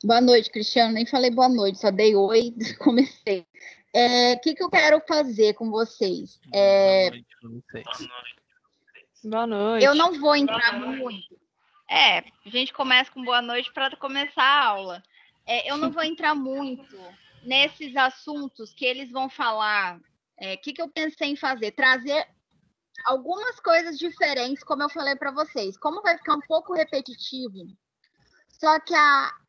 Boa noite, Cristiano. Nem falei boa noite, só dei oi e comecei. O que eu quero fazer com vocês? Boa noite pra vocês. Boa noite. Eu não vou entrar muito. A gente começa com boa noite para começar a aula. Eu não vou entrar muito nesses assuntos que eles vão falar. O que eu pensei em fazer? Trazer algumas coisas diferentes, como eu falei para vocês. Como vai ficar um pouco repetitivo, só que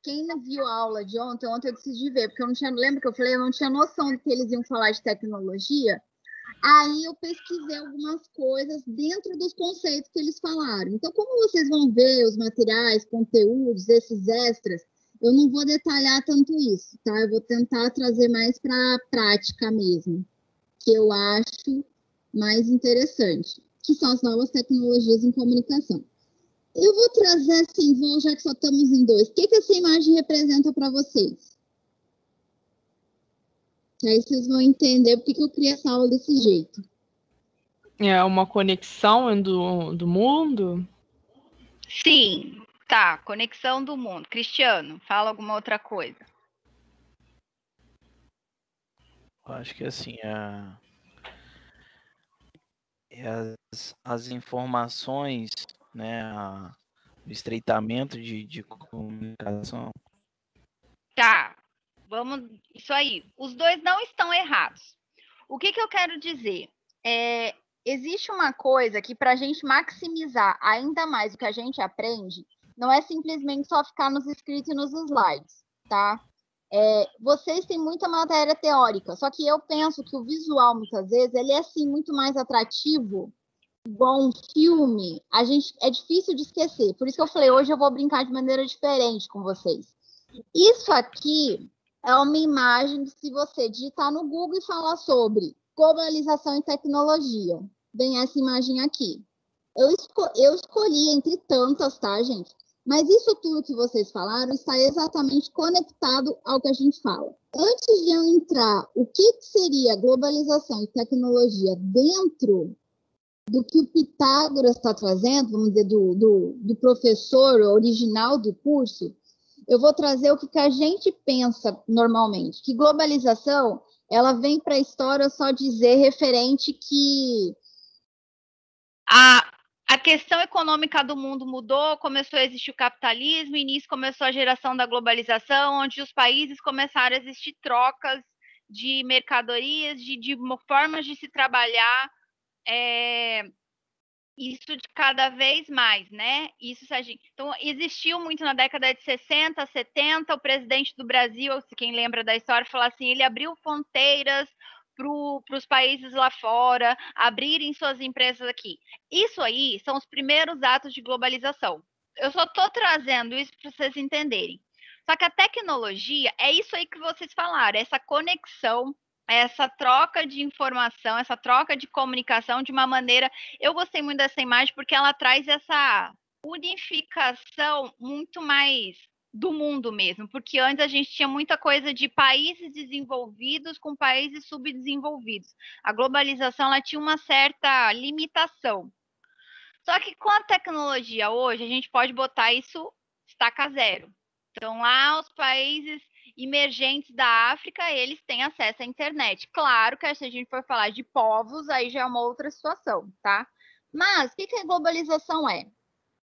quem não viu a aula de ontem eu decidi ver, porque eu não tinha, lembra que eu falei, eu não tinha noção de que eles iam falar de tecnologia. Aí eu pesquisei algumas coisas dentro dos conceitos que eles falaram. Então, como vocês vão ver os materiais, conteúdos, esses extras, eu não vou detalhar tanto isso, tá? Eu vou tentar trazer mais para a prática mesmo, que eu acho mais interessante, que são as novas tecnologias em comunicação. Eu vou trazer assim, já que só estamos em dois. O que essa imagem representa para vocês? Que aí vocês vão entender porque que eu criei essa aula desse jeito. É uma conexão do mundo? Sim, tá. Conexão do mundo. Cristiano, fala alguma outra coisa. Eu acho que assim, as informações, né, o estreitamento de comunicação. Tá, vamos. Isso aí. Os dois não estão errados. O que eu quero dizer? Existe uma coisa que, para a gente maximizar ainda mais o que a gente aprende, não é simplesmente só ficar nos escritos e nos slides, tá? Vocês têm muita matéria teórica, só que eu penso que o visual, muitas vezes, ele é, sim, muito mais atrativo, igual um filme. É difícil de esquecer. Por isso que eu falei, hoje eu vou brincar de maneira diferente com vocês. Isso aqui é uma imagem, se você digitar no Google e falar sobre globalização e tecnologia, vem essa imagem aqui. Eu escolhi entre tantas, tá, gente? Mas isso tudo que vocês falaram está exatamente conectado ao que a gente fala. Antes de eu entrar, o que seria globalização e tecnologia dentro do que o Pitágoras está trazendo, vamos dizer, do professor original do curso, eu vou trazer o que a gente pensa normalmente, que globalização, ela vem para a história só dizer referente que a questão econômica do mundo mudou, começou a existir o capitalismo, e nisso começou a geração da globalização, onde os países começaram a existir trocas de mercadorias, de formas de se trabalhar, isso de cada vez mais, né? Então, existiu muito na década de 60, 70, o presidente do Brasil, quem lembra da história, falou assim, ele abriu fronteiras para os países lá fora, abrirem suas empresas aqui. Isso aí são os primeiros atos de globalização. Eu só estou trazendo isso para vocês entenderem. Só que a tecnologia é isso aí que vocês falaram, essa conexão, essa troca de informação, essa troca de comunicação de uma maneira... Eu gostei muito dessa imagem porque ela traz essa unificação muito mais do mundo mesmo, porque antes a gente tinha muita coisa de países desenvolvidos com países subdesenvolvidos. A globalização, ela tinha uma certa limitação. Só que com a tecnologia hoje, a gente pode botar isso estaca zero. Então, lá os países emergentes da África, eles têm acesso à internet. Claro que se a gente for falar de povos, aí já é uma outra situação, tá? Mas o que a globalização é?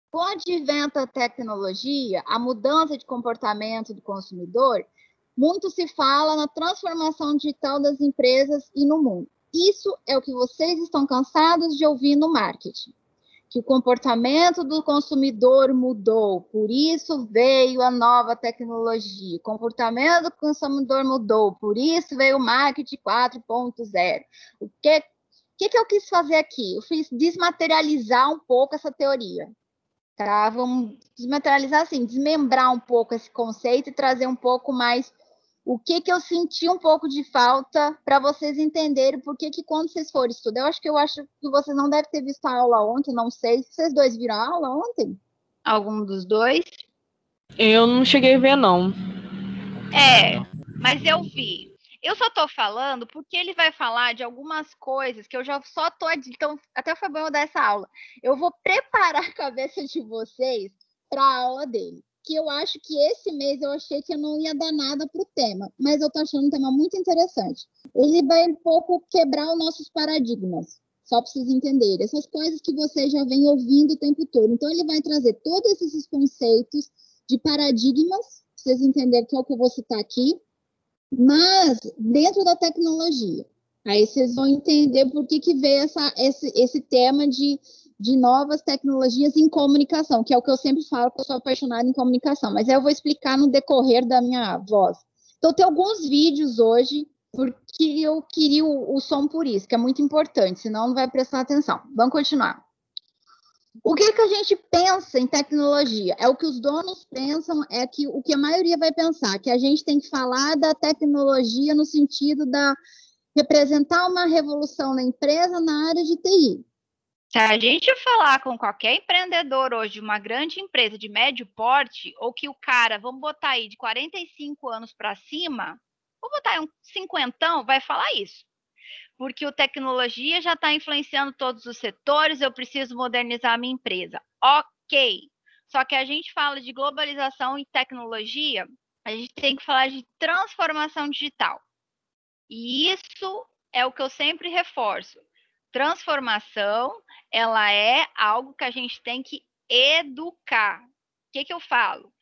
Com o advento da tecnologia, a mudança de comportamento do consumidor, muito se fala na transformação digital das empresas e no mundo. Isso é o que vocês estão cansados de ouvir no marketing. Que o comportamento do consumidor mudou, por isso veio a nova tecnologia. O comportamento do consumidor mudou, por isso veio o marketing 4.0. O que eu quis fazer aqui? Eu fiz desmaterializar um pouco essa teoria. Tá? Vamos desmaterializar assim, desmembrar um pouco esse conceito e trazer um pouco mais o que eu senti um pouco de falta para vocês entenderem por que quando vocês forem estudar, eu acho que vocês não devem ter visto a aula ontem, não sei. Vocês dois viram a aula ontem? Algum dos dois? Eu não cheguei a ver, não. Mas eu vi. Eu só tô falando porque ele vai falar de algumas coisas que eu já só tô... Então, até foi bom eu dar essa aula. Eu vou preparar a cabeça de vocês para a aula dele. que eu acho que esse mês eu achei que eu não ia dar nada pro tema, mas eu tô achando um tema muito interessante. Ele vai um pouco quebrar os nossos paradigmas, só para vocês entenderem. Essas coisas que vocês já vêm ouvindo o tempo todo. Então, ele vai trazer todos esses conceitos de paradigmas, para vocês entenderem que é o que eu vou citar aqui, mas dentro da tecnologia. Aí vocês vão entender por que veio esse tema de novas tecnologias em comunicação, que é o que eu sempre falo, que eu sou apaixonada em comunicação, mas aí eu vou explicar no decorrer da minha voz. Então, tem alguns vídeos hoje, porque eu queria o som por isso, que é muito importante, senão não vai prestar atenção. Vamos continuar. O que a gente pensa em tecnologia? É o que os donos pensam, é que o que a maioria vai pensar, que a gente tem que falar da tecnologia no sentido da representar uma revolução na empresa na área de TI. Se a gente falar com qualquer empreendedor hoje de uma grande empresa de médio porte, ou que o cara, vamos botar aí, de 45 anos para cima, vamos botar aí um cinquentão, vai falar isso. Porque a tecnologia já está influenciando todos os setores, eu preciso modernizar a minha empresa. Ok. Só que a gente fala de globalização e tecnologia, a gente tem que falar de transformação digital. E isso é o que eu sempre reforço. Transformação, ela é algo que a gente tem que educar. O que eu falo?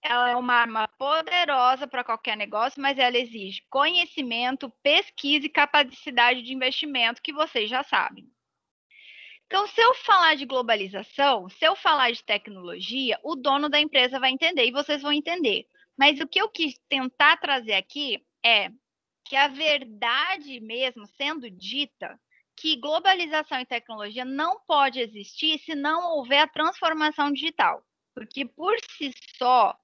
Ela é uma arma poderosa para qualquer negócio, mas ela exige conhecimento, pesquisa e capacidade de investimento, que vocês já sabem. Então, se eu falar de globalização, se eu falar de tecnologia, o dono da empresa vai entender e vocês vão entender. Mas o que eu quis tentar trazer aqui é que a verdade mesmo sendo dita, que globalização e tecnologia não pode existir se não houver a transformação digital. Porque por si só,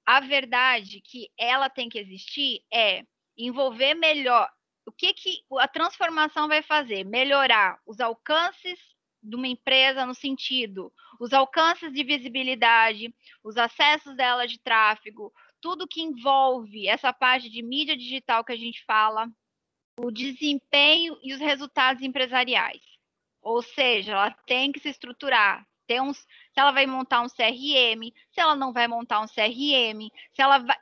a verdade que ela tem que existir é envolver melhor. O que a transformação vai fazer? Melhorar os alcances de uma empresa no sentido, os alcances de visibilidade, os acessos dela de tráfego, tudo que envolve essa parte de mídia digital que a gente fala, o desempenho e os resultados empresariais. Ou seja, ela tem que se estruturar. Se ela vai montar um CRM, se ela não vai montar um CRM,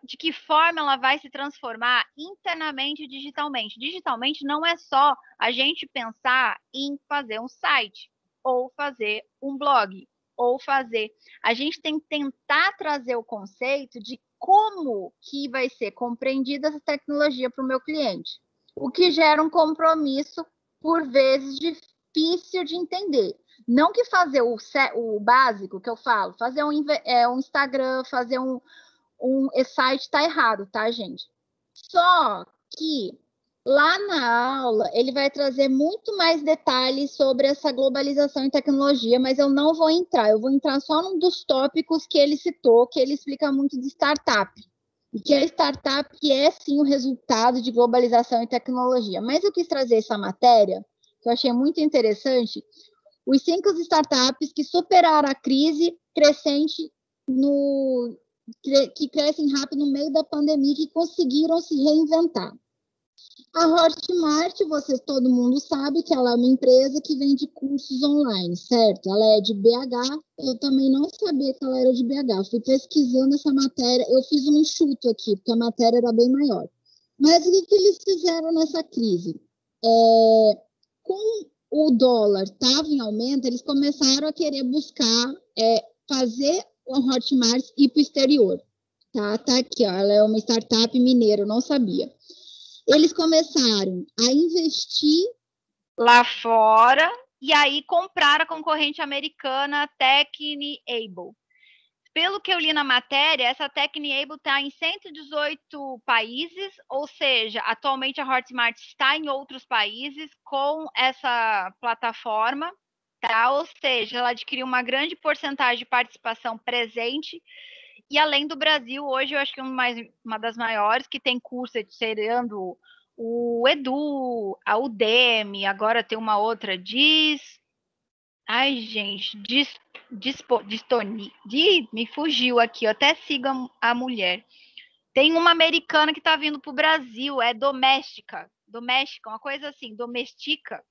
de que forma ela vai se transformar internamente e digitalmente. Digitalmente não é só a gente pensar em fazer um site, ou fazer um blog, ou fazer. A gente tem que tentar trazer o conceito de como que vai ser compreendida essa tecnologia para o meu cliente. O que gera um compromisso, por vezes, difícil de entender. Não que fazer o básico que eu falo, fazer um Instagram, fazer um site está errado, tá, gente? Só que lá na aula ele vai trazer muito mais detalhes sobre essa globalização e tecnologia, mas eu não vou entrar. Eu vou entrar só num dos tópicos que ele citou, que ele explica muito de startup. E que a startup é, sim, o resultado de globalização e tecnologia. Mas eu quis trazer essa matéria, que eu achei muito interessante, os 5 startups que superaram a crise crescente, que crescem rápido no meio da pandemia, que conseguiram se reinventar. A Hotmart, todo mundo sabe que ela é uma empresa que vende cursos online, certo? Ela é de BH, eu também não sabia que ela era de BH. Eu fui pesquisando essa matéria, eu fiz um enxuto aqui, porque a matéria era bem maior. Mas o que eles fizeram nessa crise? Com o dólar estava em aumento, eles começaram a querer buscar fazer o Hotmart ir para o exterior. Tá aqui, ó, ela é uma startup mineira, eu não sabia. Eles começaram a investir lá fora e aí compraram a concorrente americana TechniAble. Pelo que eu li na matéria, essa TechniAble está em 118 países, ou seja, atualmente a Hotmart está em outros países com essa plataforma, tá? Ou seja, ela adquiriu uma grande porcentagem de participação presente. E além do Brasil, hoje eu acho que uma das maiores que tem curso, sendo o Edu, a Udemy, agora tem uma outra, Ai, gente, me fugiu aqui, eu até sigo a mulher. Tem uma americana que está vindo para o Brasil, é Doméstica, uma coisa assim, Domestica.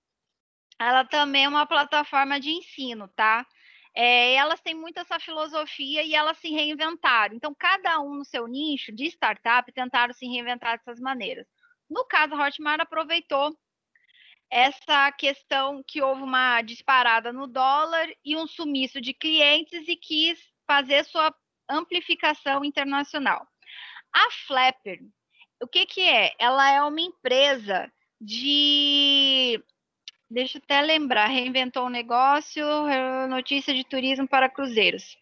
Ela também é uma plataforma de ensino, tá? elas têm muito essa filosofia e elas se reinventaram. Então, cada um no seu nicho de startup tentaram se reinventar dessas maneiras. No caso, a Hotmart aproveitou essa questão que houve uma disparada no dólar e um sumiço de clientes e quis fazer sua amplificação internacional. A Flapper, o que é? Ela é uma empresa de... Deixa eu até lembrar, reinventou um negócio, notícia de turismo para cruzeiros.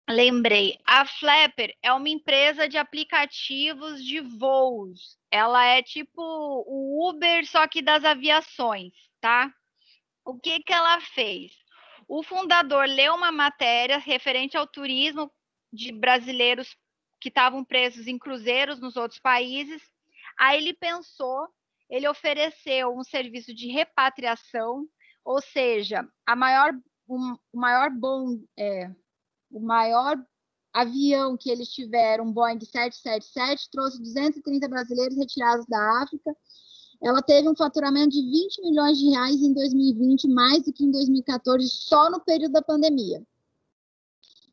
Lembrei, a Flapper é uma empresa de aplicativos de voos. Ela é tipo o Uber, só que das aviações, tá? O que ela fez? O fundador leu uma matéria referente ao turismo de brasileiros que estavam presos em cruzeiros nos outros países. Aí ele pensou, ele ofereceu um serviço de repatriação, ou seja, o maior avião que eles tiveram, um Boeing 777, trouxe 230 brasileiros retirados da África. Ela teve um faturamento de 20 milhões de reais em 2020, mais do que em 2014, só no período da pandemia.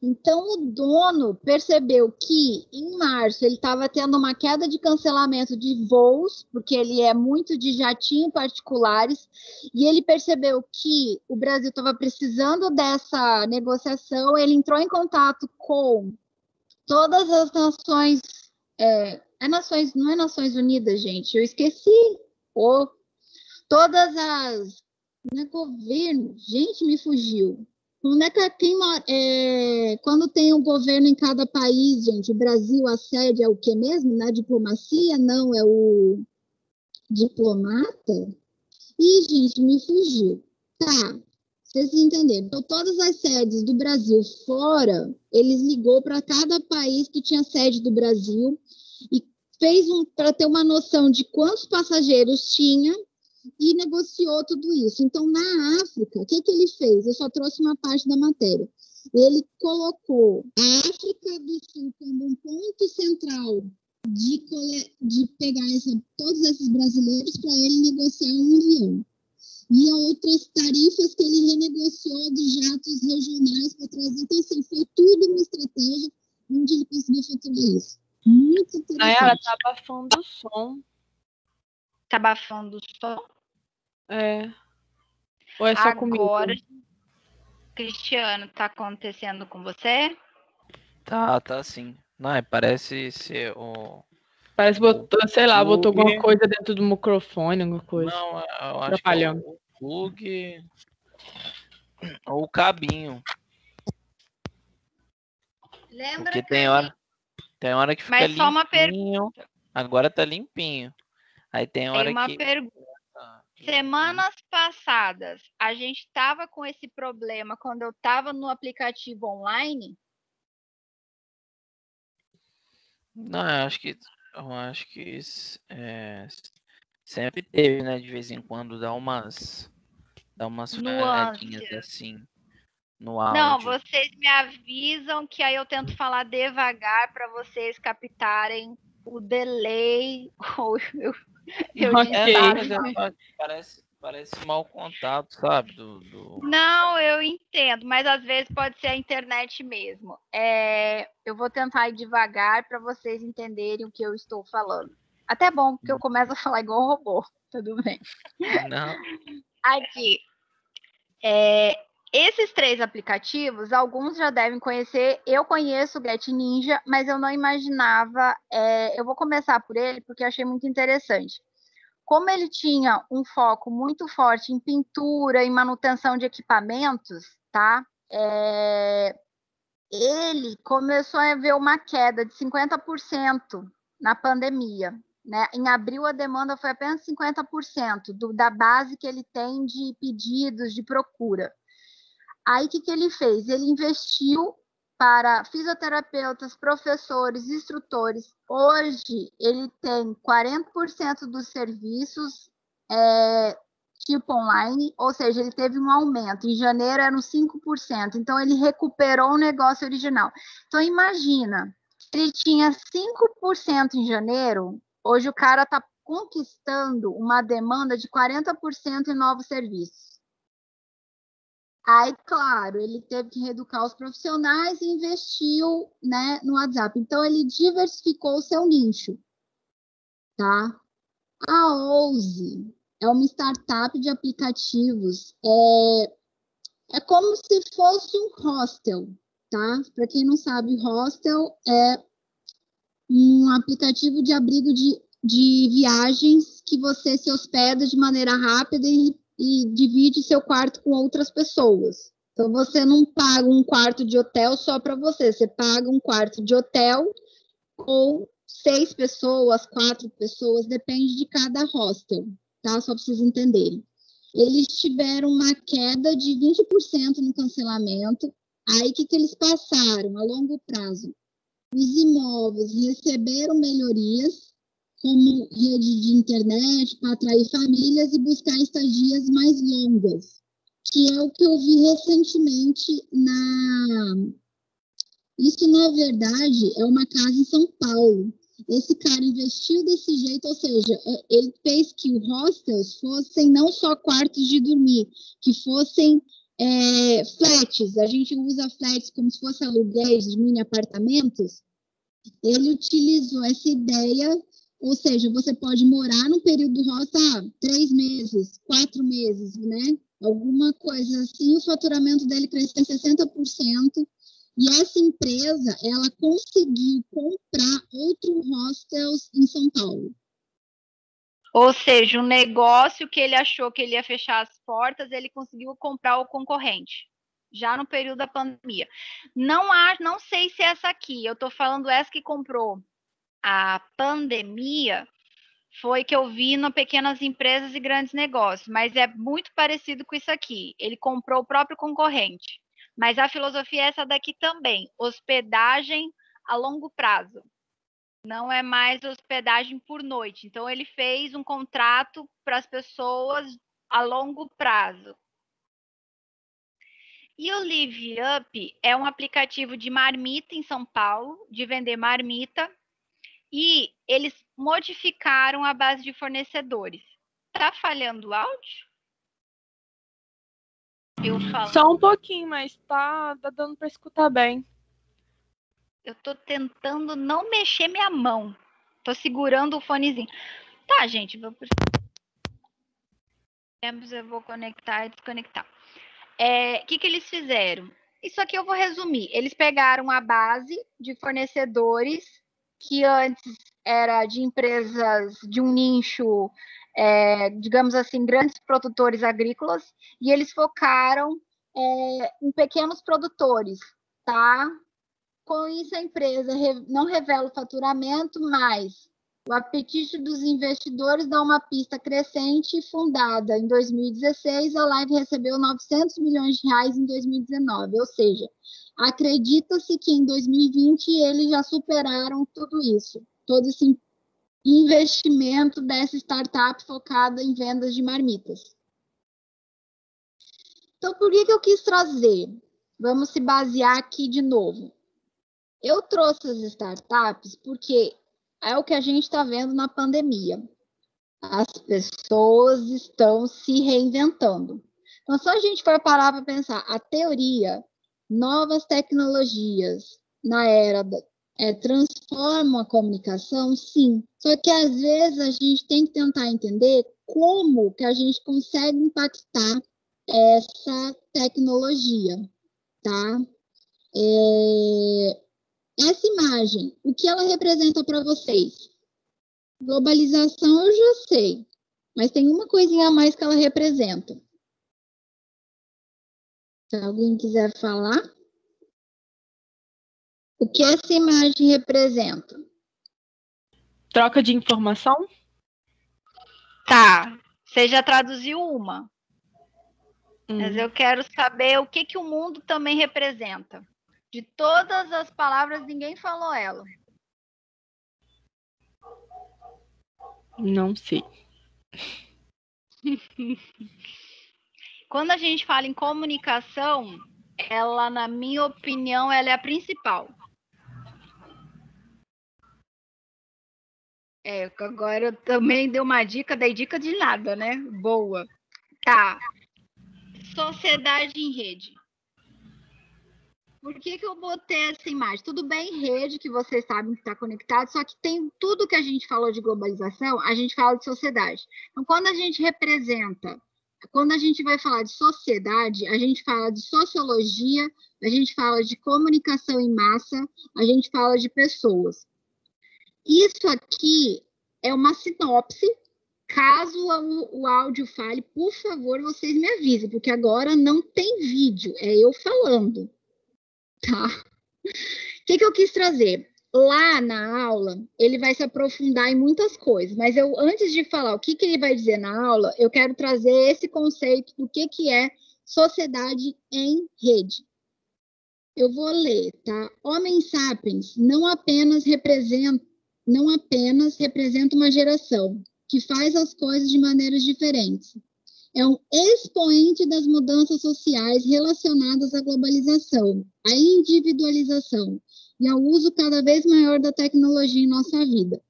Então, o dono percebeu que, em março, ele estava tendo uma queda de cancelamento de voos, porque ele é muito de jatinho particulares, e ele percebeu que o Brasil estava precisando dessa negociação, ele entrou em contato com todas as nações, não é Nações Unidas, gente, eu esqueci, todas as, não é governo, gente, me fugiu. Quando tem um governo em cada país, gente, o Brasil, a sede é o que mesmo? Na diplomacia? Não, é o diplomata? Ih, gente, me fugiu. Tá, vocês entenderam. Então, todas as sedes do Brasil fora, eles ligou para cada país que tinha sede do Brasil e fez para ter uma noção de quantos passageiros tinha e negociou tudo isso. Então, na África, o que ele fez? Eu só trouxe uma parte da matéria. Ele colocou a África do Sul como um ponto central de pegar todos esses brasileiros para ele negociar um avião. E outras tarifas que ele renegociou de jatos regionais para trazer. Então, assim, foi tudo uma estratégia onde ele conseguiu faturar isso. Muito interessante. Ela tá abafando o som. Tá abafando o som? Ou é só Agora, comigo? Cristiano, tá acontecendo com você? Tá sim. Não, parece ser o... Parece que botou, sei lá, botou plug. alguma coisa dentro do microfone, alguma coisa. Não, eu acho que é o plug ou o cabinho. Lembra Porque que tem hora que fica Mas só uma limpinho. Agora tá limpinho. Aí tem hora uma que... pergunta. Semanas passadas, a gente estava com esse problema quando eu estava no aplicativo online? Não, eu acho que sempre teve, né? De vez em quando dá umas falhadinhas Nuances. assim no Não, áudio. vocês me avisam que aí eu tento falar devagar para vocês captarem o delay ou eu Mas parece mau contato, sabe? Não, eu entendo, mas às vezes pode ser a internet mesmo. Eu vou tentar ir devagar para vocês entenderem o que eu estou falando. Até bom, porque eu começo a falar igual um robô. Tudo bem. Não. Aqui. Esses 3 aplicativos, alguns já devem conhecer. Eu conheço o Get Ninja, mas eu não imaginava. Eu vou começar por ele porque eu achei muito interessante. Como ele tinha um foco muito forte em pintura e manutenção de equipamentos, tá? Ele começou a ver uma queda de 50% na pandemia. Né? Em abril, a demanda foi apenas 50% da base que ele tem de pedidos, de procura. Aí, o que ele fez? Ele investiu para fisioterapeutas, professores, instrutores. Hoje, ele tem 40% dos serviços tipo online, ou seja, ele teve um aumento. Em janeiro, eram 5%. Então, ele recuperou o negócio original. Então, imagina, ele tinha 5% em janeiro, hoje o cara está conquistando uma demanda de 40% em novos serviços. Aí, claro, ele teve que reeducar os profissionais e investiu, né, no WhatsApp. Então, ele diversificou o seu nicho, tá? A Ouse é uma startup de aplicativos. É como se fosse um hostel, tá? Para quem não sabe, hostel é um aplicativo de abrigo de viagens que você se hospeda de maneira rápida e divide seu quarto com outras pessoas. Então, você não paga um quarto de hotel só para você, você paga um quarto de hotel com 6 pessoas, 4 pessoas, depende de cada hostel, tá? Só para vocês entenderem. Eles tiveram uma queda de 20% no cancelamento. Aí, o que eles passaram a longo prazo? Os imóveis receberam melhorias, como rede de internet para atrair famílias e buscar estadias mais longas, que é o que eu vi recentemente Isso, na verdade, é uma casa em São Paulo. Esse cara investiu desse jeito, ou seja, ele fez que os hostels fossem não só quartos de dormir, que fossem flats. A gente usa flats como se fossem aluguéis de mini apartamentos. Ele utilizou essa ideia, ou seja, você pode morar no período do hostel 3 meses, 4 meses, né? Alguma coisa assim, o faturamento dele cresceu em 60%. E essa empresa, ela conseguiu comprar outros hostels em São Paulo. Ou seja, um negócio que ele achou que ele ia fechar as portas, ele conseguiu comprar o concorrente, já no período da pandemia. Não sei se é essa aqui, eu estou falando essa que comprou a pandemia, foi que eu vi no Pequenas Empresas e Grandes Negócios, mas é muito parecido com isso aqui. Ele comprou o próprio concorrente. Mas a filosofia é essa daqui também, hospedagem a longo prazo. Não é mais hospedagem por noite. Então, ele fez um contrato para as pessoas a longo prazo. E o Live Up é um aplicativo de marmita em São Paulo, de vender marmita, e eles modificaram a base de fornecedores. Tá falhando o áudio? Eu falo. Só um pouquinho, mas tá dando para escutar bem. Eu tô tentando não mexer minha mão. Tô segurando o fonezinho. Tá, gente. Eu vou conectar e desconectar. O que eles fizeram? Isso aqui eu vou resumir. Eles pegaram a base de fornecedores que antes era de empresas de um nicho, digamos assim, grandes produtores agrícolas, e eles focaram em pequenos produtores, tá? Com isso, a empresa não revela o faturamento, mas o apetite dos investidores dá uma pista crescente. Fundada em 2016, a Live recebeu 900 milhões de reais em 2019, ou seja, acredita-se que em 2020 eles já superaram tudo isso, todo esse investimento dessa startup focada em vendas de marmitas. Então, por que eu quis trazer? Vamos se basear aqui de novo. Eu trouxe as startups porque é o que a gente está vendo na pandemia. As pessoas estão se reinventando. Então, se a gente for parar para pensar, a teoria, novas tecnologias na era transformam a comunicação, sim. Só que, às vezes, a gente tem que tentar entender como que a gente consegue impactar essa tecnologia, tá? Essa imagem, o que ela representa para vocês? Globalização eu já sei, mas tem uma coisinha a mais que ela representa. Se alguém quiser falar. O que essa imagem representa? Troca de informação? Tá, você já traduziu uma. Mas eu quero saber o que o mundo também representa. De todas as palavras, ninguém falou ela. Não sei. Quando a gente fala em comunicação, ela, na minha opinião, ela é a principal. Agora eu também dei uma dica, dei dica de nada, né? Boa. Tá. sociedade em rede. Por que eu botei essa imagem? Tudo bem, rede, que vocês sabem que está conectado, só que tem tudo que a gente falou de globalização, a gente fala de sociedade. Então, quando a gente vai falar de sociedade, a gente fala de sociologia, a gente fala de comunicação em massa, a gente fala de pessoas. Isso aqui é uma sinopse. Caso o áudio fale, por favor, vocês me avisem, porque agora não tem vídeo, é eu falando. Tá? O que eu quis trazer? Lá na aula, ele vai se aprofundar em muitas coisas, mas antes de falar o que ele vai dizer na aula, eu quero trazer esse conceito do que é sociedade em rede. Eu vou ler, tá? Homem sapiens não apenas representa uma geração que faz as coisas de maneiras diferentes. É um expoente das mudanças sociais relacionadas à globalização, à individualização e ao uso cada vez maior da tecnologia em nossa vida.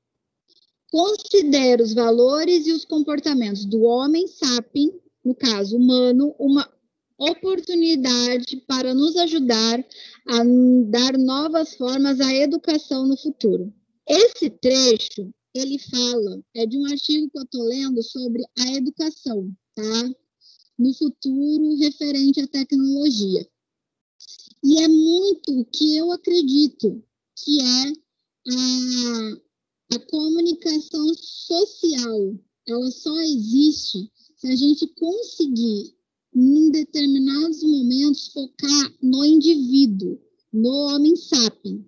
Considera os valores e os comportamentos do homem sapien, no caso humano, uma oportunidade para nos ajudar a dar novas formas à educação no futuro. Esse trecho, ele fala, é de um artigo que eu estou lendo sobre a educação, tá? No futuro referente à tecnologia. E é muito o que eu acredito que é a comunicação social. Ela só existe se a gente conseguir, em determinados momentos, focar no indivíduo, no homem sapien.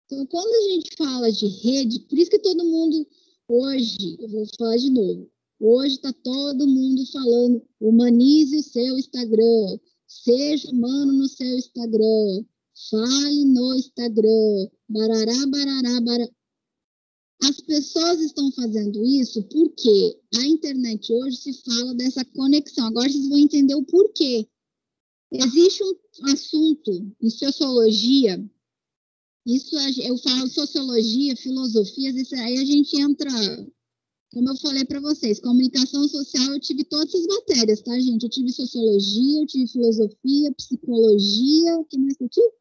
Então, quando a gente fala de rede, por isso que todo mundo, hoje, eu vou falar de novo, hoje está todo mundo falando, humanize o seu Instagram, seja humano no seu Instagram, fale no Instagram, barará, barará, barará. As pessoas estão fazendo isso porque a internet hoje se fala dessa conexão. Agora vocês vão entender o porquê. Existe um assunto em sociologia, isso eu falo sociologia, filosofias, isso aí a gente entra, como eu falei para vocês, comunicação social, eu tive todas essas matérias, tá, gente? Eu tive sociologia, eu tive filosofia, psicologia, o que mais eu tive?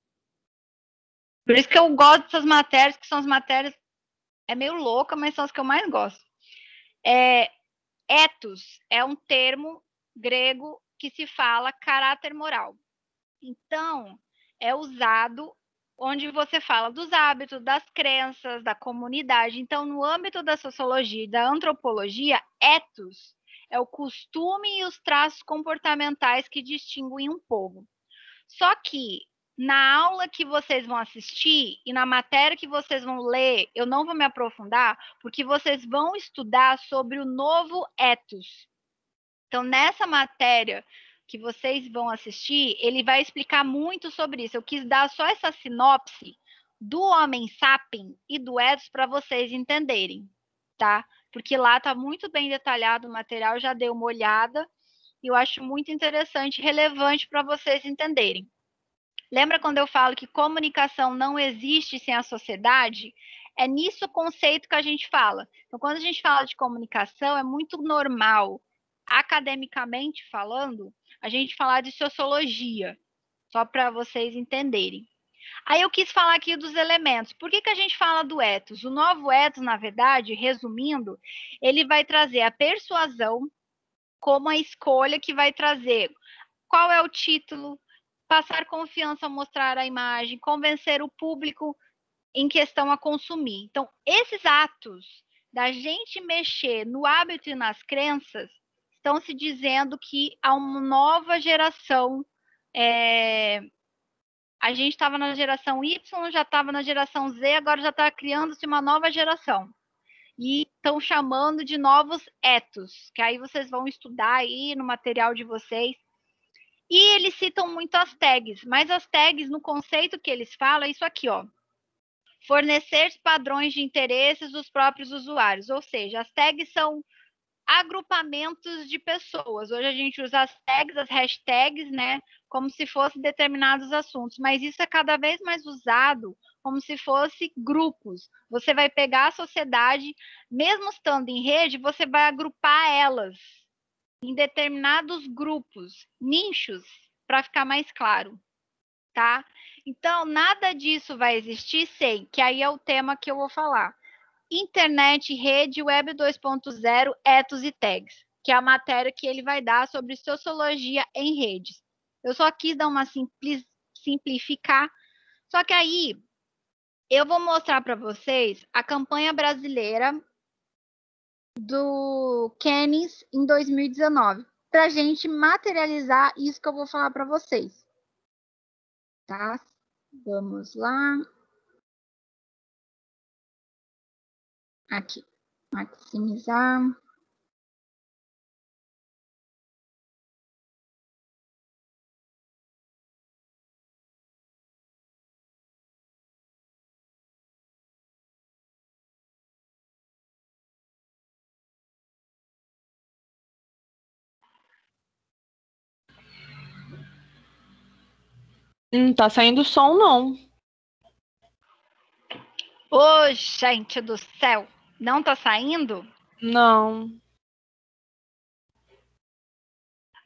Por isso que eu gosto dessas matérias, que são as matérias, é meio louca, mas são as que eu mais gosto. Ethos é um termo grego que se fala caráter moral. Então, é usado onde você fala dos hábitos, das crenças, da comunidade. Então, no âmbito da sociologia e da antropologia, ethos é o costume e os traços comportamentais que distinguem um povo. Só que na aula que vocês vão assistir e na matéria que vocês vão ler, eu não vou me aprofundar, porque vocês vão estudar sobre o novo ethos. Então, nessa matéria que vocês vão assistir, ele vai explicar muito sobre isso. Eu quis dar só essa sinopse do homem sapien e do ethos para vocês entenderem, tá? Porque lá está muito bem detalhado o material, eu já dei uma olhada e eu acho muito interessante e relevante para vocês entenderem. Lembra quando eu falo que comunicação não existe sem a sociedade? É nisso o conceito que a gente fala. Então, quando a gente fala de comunicação, é muito normal, academicamente falando, a gente falar de sociologia, só para vocês entenderem. Aí eu quis falar aqui dos elementos. Por que a gente fala do ethos? O novo ethos, na verdade, resumindo, ele vai trazer a persuasão como a escolha que vai trazer qual é o título, passar confiança ao mostrar a imagem, convencer o público em questão a consumir. Então, esses atos da gente mexer no hábito e nas crenças estão se dizendo que há uma nova geração. A gente estava na geração Y, já estava na geração Z, agora já está criando-se uma nova geração. E estão chamando de novos ethos, que aí vocês vão estudar aí no material de vocês. E eles citam muito as tags, mas as tags, no conceito que eles falam, é isso aqui, ó. Fornecer padrões de interesses dos próprios usuários, ou seja, as tags são agrupamentos de pessoas. Hoje a gente usa as tags, as hashtags, né, como se fossem determinados assuntos, mas isso é cada vez mais usado como se fosse grupos. Você vai pegar a sociedade, mesmo estando em rede, você vai agrupar elas em determinados grupos, nichos, para ficar mais claro, tá? Então, nada disso vai existir sem, que aí é o tema que eu vou falar. Internet, rede, web 2.0, ethos e tags, que é a matéria que ele vai dar sobre sociologia em redes. Eu só quis dar uma simplificar, só que aí eu vou mostrar para vocês a campanha brasileira do Cannes em 2019, para a gente materializar isso que eu vou falar para vocês. Tá? Vamos lá. Aqui. Maximizar. Não tá saindo som, não. Ô, gente do céu, não tá saindo? Não.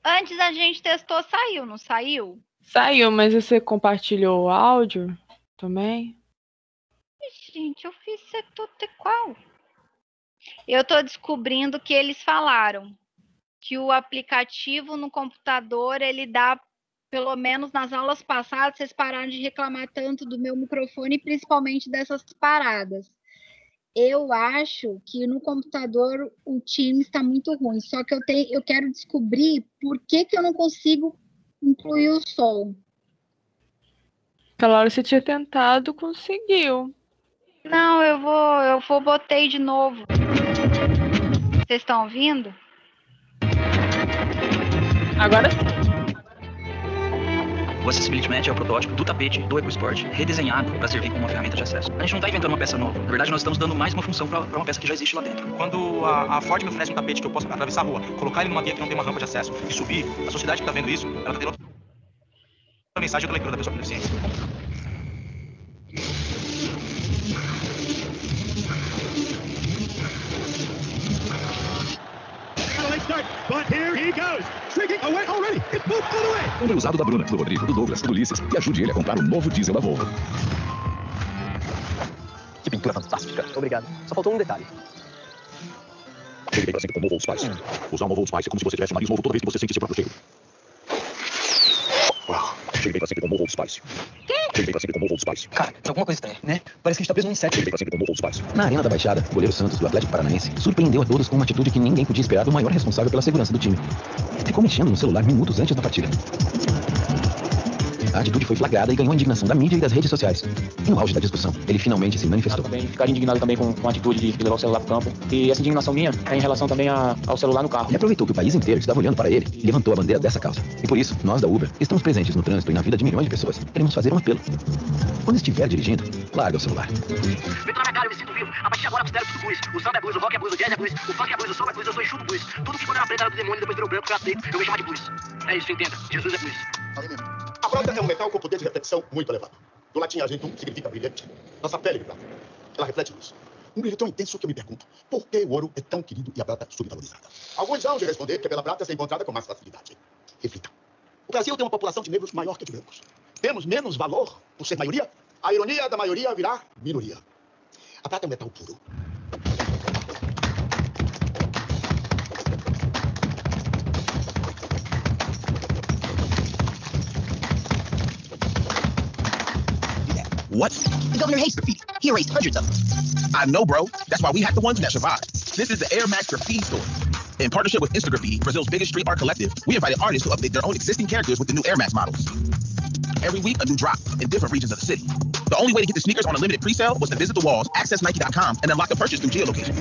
Antes a gente testou, saiu, não saiu? Saiu, mas você compartilhou o áudio também? Gente, eu fiz tudo igual. Eu tô descobrindo que eles falaram que o aplicativo no computador, ele dá, pelo menos nas aulas passadas, vocês pararam de reclamar tanto do meu microfone, principalmente dessas paradas. Eu acho que no computador o Teams está muito ruim, só que eu quero descobrir por que eu não consigo incluir o som. Aquela hora você tinha tentado, conseguiu. Não, botei de novo. Vocês estão ouvindo? Agora sim. O Accessibility Match é o protótipo do tapete do EcoSport redesenhado para servir como uma ferramenta de acesso. A gente não está inventando uma peça nova. Na verdade, nós estamos dando mais uma função para uma peça que já existe lá dentro. Quando a Ford me oferece um tapete que eu posso atravessar a rua, colocar ele numa via que não tem uma rampa de acesso e subir, a sociedade que está vendo isso, ela está tendo outra mensagem da leitura da pessoa com deficiência. But here he goes, streaking away already. It's moved all the way. Compre usado da Bruna, do Rodrigo, do Douglas, do Ulisses e ajude ele a comprar o novo diesel da Volvo. Que pintura fantástica. Obrigado. Só faltou um detalhe. Chegue bem para sempre com o novo Old Spice. Usar o novo Old Spice é como se você tivesse um nariz novo toda vez que você sente seu próprio cheiro. Uau. Chegue bem para sempre com o novo Old Spice. Chegue bem para sempre com o novo Old Spice. Cara, tem alguma coisa estranha, né? Parece que a gente tá preso num inseto. Chegue bem para sempre com o novo Old Spice. Na Arena da Baixada, o goleiro Santos, do Atlético Paranaense, surpreendeu a todos com uma atitude que ninguém podia esperar do maior responsável pela segurança do time. Ficou mexendo no celular minutos antes da partida. A atitude foi flagrada e ganhou a indignação da mídia e das redes sociais. E no auge da discussão, ele finalmente se manifestou. Também ficar indignado também com a atitude de levar o celular pro campo. E essa indignação minha é em relação também ao celular no carro. Ele aproveitou que o país inteiro estava olhando para ele e levantou a bandeira dessa causa. E por isso, nós da Uber estamos presentes no trânsito e na vida de milhões de pessoas. Queremos fazer um apelo. Quando estiver dirigindo, larga o celular. Vem na minha cara, eu me sinto vivo. A partir de agora, eu considero tudo blues. O samba é blues, o rock é blues, o jazz é blues, o funk é blues, o soul é blues, eu sou enxuto blues. Tudo que quando era preto era do demônio, depois virou branco, eu aceito, eu vou chamar de blues. É isso, entenda. Jesus é blues. A prata é um metal com poder de reflexão muito elevado. Do latim argentum significa brilhante. Nossa pele de prata. Ela reflete luz. Um brilho tão intenso que eu me pergunto, por que o ouro é tão querido e a prata subvalorizada? Alguns vão de responder que pela prata é encontrada com mais facilidade. Reflitam. O Brasil tem uma população de negros maior que a de brancos. Temos menos valor por ser maioria? A ironia da maioria virá minoria. A prata é um metal puro. What? The governor hates graffiti. He erased hundreds of them. I know, bro. That's why we have the ones that survive. This is the Air Max Graffiti Store. In partnership with Instagraffiti, Brazil's biggest street art collective, we invited artists to update their own existing characters with the new Air Max models. Every week, a new drop in different regions of the city. The only way to get the sneakers on a limited pre-sale was to visit the walls, access Nike.com, and unlock the purchase through geolocation.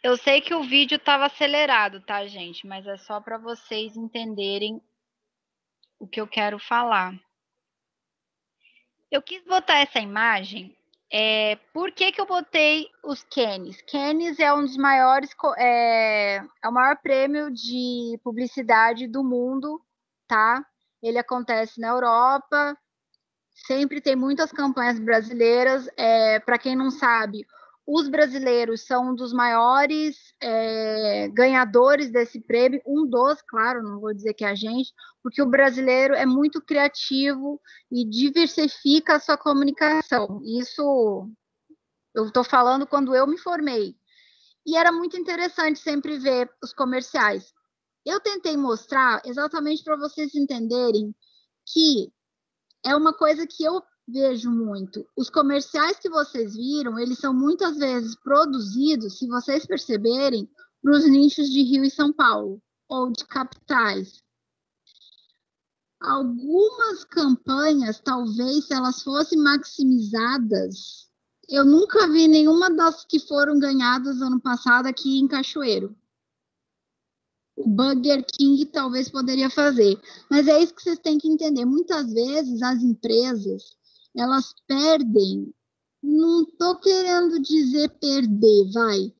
Eu sei que o vídeo estava acelerado, tá, gente? Mas é só para vocês entenderem o que eu quero falar. Eu quis botar essa imagem. Por que eu botei os Cannes? Cannes é um dos maiores, é o maior prêmio de publicidade do mundo, tá? Ele acontece na Europa, sempre tem muitas campanhas brasileiras. Para quem não sabe, os brasileiros são um dos maiores ganhadores desse prêmio, claro, não vou dizer que é a gente, porque o brasileiro é muito criativo e diversifica a sua comunicação. Isso eu estou falando quando eu me formei. E era muito interessante sempre ver os comerciais. Eu tentei mostrar exatamente para vocês entenderem que é uma coisa que eu vejo muito. Os comerciais que vocês viram, eles são muitas vezes produzidos, se vocês perceberem, para os nichos de Rio e São Paulo, ou de capitais. Algumas campanhas, talvez, se elas fossem maximizadas, eu nunca vi nenhuma das que foram ganhadas ano passado aqui em Cachoeiro. O Burger King talvez poderia fazer. Mas é isso que vocês têm que entender. Muitas vezes as empresas, elas perdem, não estou querendo dizer perder, vai.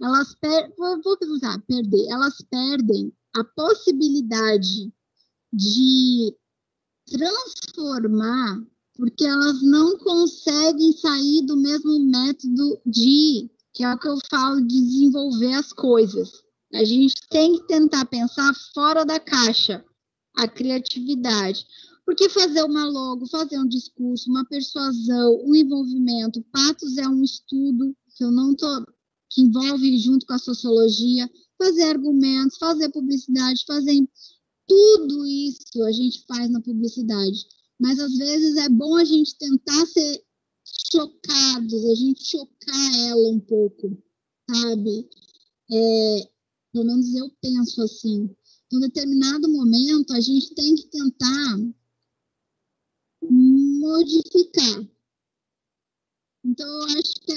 Elas vou usar perder. Elas perdem a possibilidade de transformar, porque elas não conseguem sair do mesmo método que é o que eu falo, de desenvolver as coisas. A gente tem que tentar pensar fora da caixa, a criatividade. Porque fazer uma logo, fazer um discurso, uma persuasão, um envolvimento, Patos é um estudo que envolve junto com a sociologia, fazer argumentos, fazer publicidade, fazer tudo isso a gente faz na publicidade. Mas às vezes é bom a gente tentar ser chocados, a gente chocar ela um pouco, sabe? Pelo menos eu penso assim. Em um determinado momento, a gente tem que tentar modificar. Então, eu acho que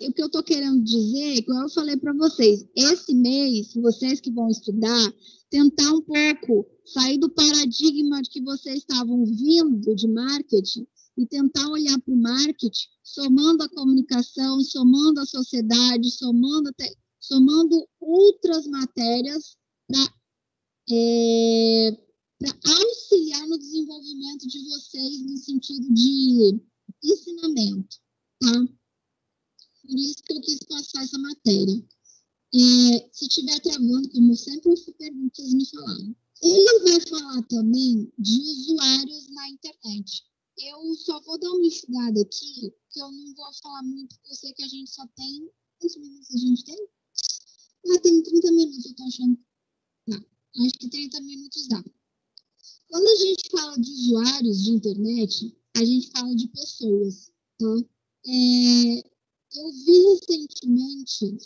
o que eu estou querendo dizer, igual eu falei para vocês, esse mês, vocês que vão estudar, tentar um pouco sair do paradigma de que vocês estavam vindo de marketing e tentar olhar para o marketing, somando a comunicação, somando a sociedade, somando outras matérias para auxiliar no desenvolvimento de vocês no sentido de ensinamento, tá? Por isso que eu quis passar essa matéria. Se estiver travando, como sempre, eu pergunto, vocês me falaram. Ele vai falar também de usuários na internet. Eu só vou dar uma enxugada aqui, que eu não vou falar muito, porque eu sei que a gente só tem... Quantos minutos a gente tem? Tem 30 minutos, eu tô achando. Tá. Acho que 30 minutos dá. Quando a gente fala de usuários de internet, a gente fala de pessoas, tá? Eu vi recentemente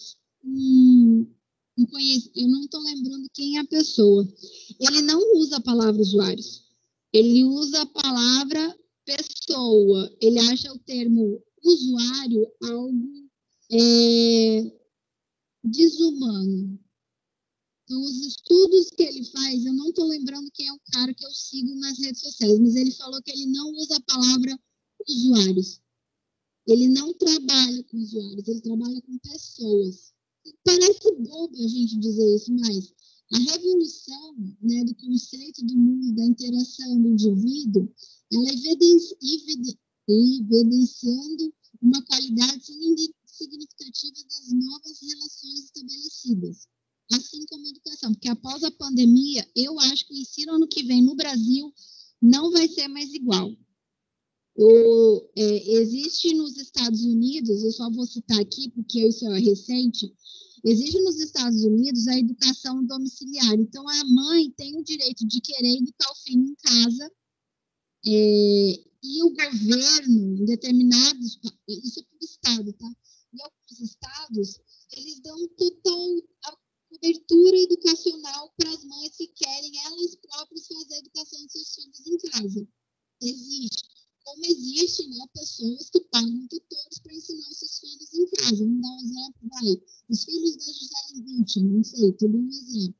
eu não estou lembrando quem é a pessoa. Ele não usa a palavra usuários. Ele usa a palavra pessoa. Ele acha o termo usuário algo desumano. Então, os estudos que ele faz, eu não estou lembrando quem é o cara que eu sigo nas redes sociais, mas ele falou que ele não usa a palavra usuários. Ele não trabalha com usuários, ele trabalha com pessoas. Parece bobo a gente dizer isso, mas a revolução, né, do conceito do mundo, da interação do indivíduo, ela evidenciando uma qualidade significativa das novas relações estabelecidas, assim como a educação. Porque após a pandemia, eu acho que o ensino ano que vem no Brasil não vai ser mais igual. Existe nos Estados Unidos, eu só vou citar aqui porque isso é recente, existe nos Estados Unidos a educação domiciliar. Então, a mãe tem o direito de querer educar o filho em casa e o governo, em determinados... Isso é para o Estado, tá? Em alguns estados, eles dão total cobertura educacional para as mães que querem elas próprias fazer a educação dos seus filhos em casa. Existe. Como existem, né, pessoas que pagam tutores para ensinar os seus filhos em casa. Vamos dar um exemplo, os filhos da Gisele Bündchen, não sei, tudo um exemplo.